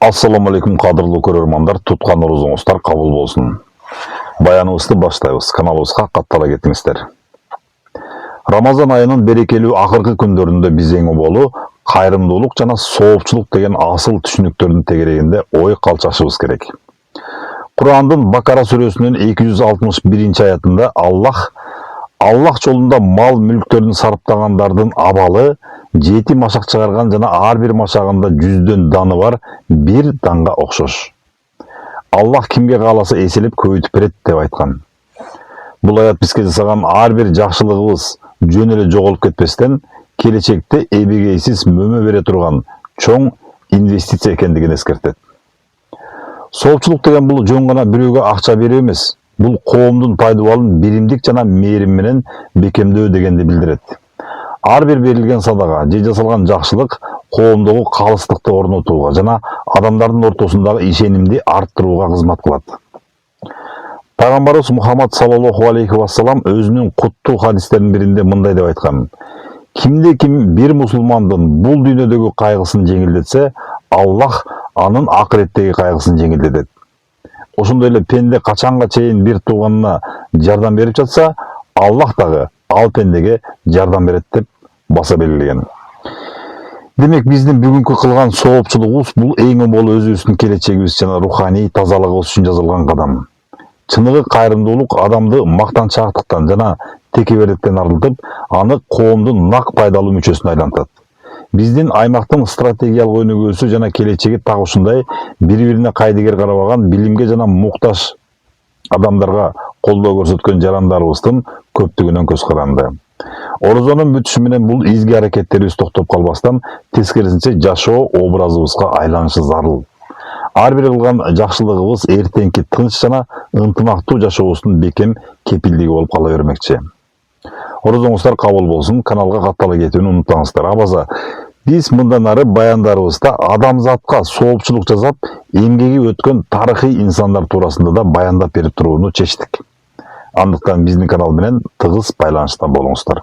Assalamu алейкум, қадірлі көрермандар, тұтқан розыңыздар қабыл болсын. Баянымызды баштайбыз, каналыбызға қаттала кетіңіздер. Рамазан айының берекелүү ақырғы күндөрүндө бизеңи болу, кайрымдуулук жана соопчулук деген асыл түшүнүктөрдүн тегерегинде ой калчашыбыз керек. Курандын Бакара сүрөсүнүн 261 аятында Аллах жолунда мал мүлктөрүн сарптагандардын абалы 7 машак чыгарган жана ар бир машагында 100дөн даны бар бир данга окшош. Аллах кимге кааласа эселеп көбөйтүп берет деп айткан. Бул аят бизге жасаган ар бир жакшылыгыбыз жөн эле жоголуп кетпестен, келечекте эбегейсиз мөмө бере турган чоң инвестиция экендигин эскертет. Соопчулук деген бул жөн гана бирөөгө акча берүү эмес, бул коомдун пайдубалын биримдик жана мээрим менен бекемдөө дегенди билдирет. Ар бир берилген садага же жасалган жакшылык коомдогу калыстыкты орнотууга жана адамдардын ортосундагы ишенимди арттырууга кызмат кылат. Пайгамбарыбыз Мухаммад саллаллаху алейхи вассалам өзүнүн куттуу хадистеринин биринде мындай деп айткан: кимде ким бир мусулмандын бул дүйнөдөгү кайгысын жеңилдетсе, Аллах анын акыреттеги кайгысын жеңилдетет. Ошондой эле пенде качанга чейин бир тууганына жардам берип жатса, Аллах дагы ал пендеге жардам берет деп баса белгилеген. Демек, биздин бүгүнкү кылган соопчулугубуз бул эң болу өзүбүздүн келечегибиз жана руханий тазалыгыбыз үчүн жазылган кадам. Чыныгы кайрымдуулук адамды мактанчаактыктан жана текебердиктен арылтып, аны коомдун нак пайдалуу мүчөсүнө айлантат. Биздин аймактын стратегиялык өнүгүүсү жана келечеги так ушундай бири-бирине кайдыгер карабаган, билимге жана муктаж адамдарга колдоо көрсөткөн жарандарыбыздын көптүгүнөн көз каранды. Орозонун бүтүшү менен бул изги аракеттерибиз токтоп калбастан, тескерисинче жашоо образыбызга айланышы зарыл. Ар бир кылган жакшылыгыбыз эртеңки тынч жана ынтымактуу жашообуздун бекем кепилдиги болуп кала бермекчи. Орозоңуздар кабыл болсун, каналга каттала кетүүнү унутпаңыздар. Абаза биз мындан ары баяндарыбызда адамзатка соопчулук жасап, эмгеги өткөн тарыхый инсандар туурасында да баяндап берип турууну чечтик. Андыктан биздин канал менен тыгыз байланышта болуңуздар.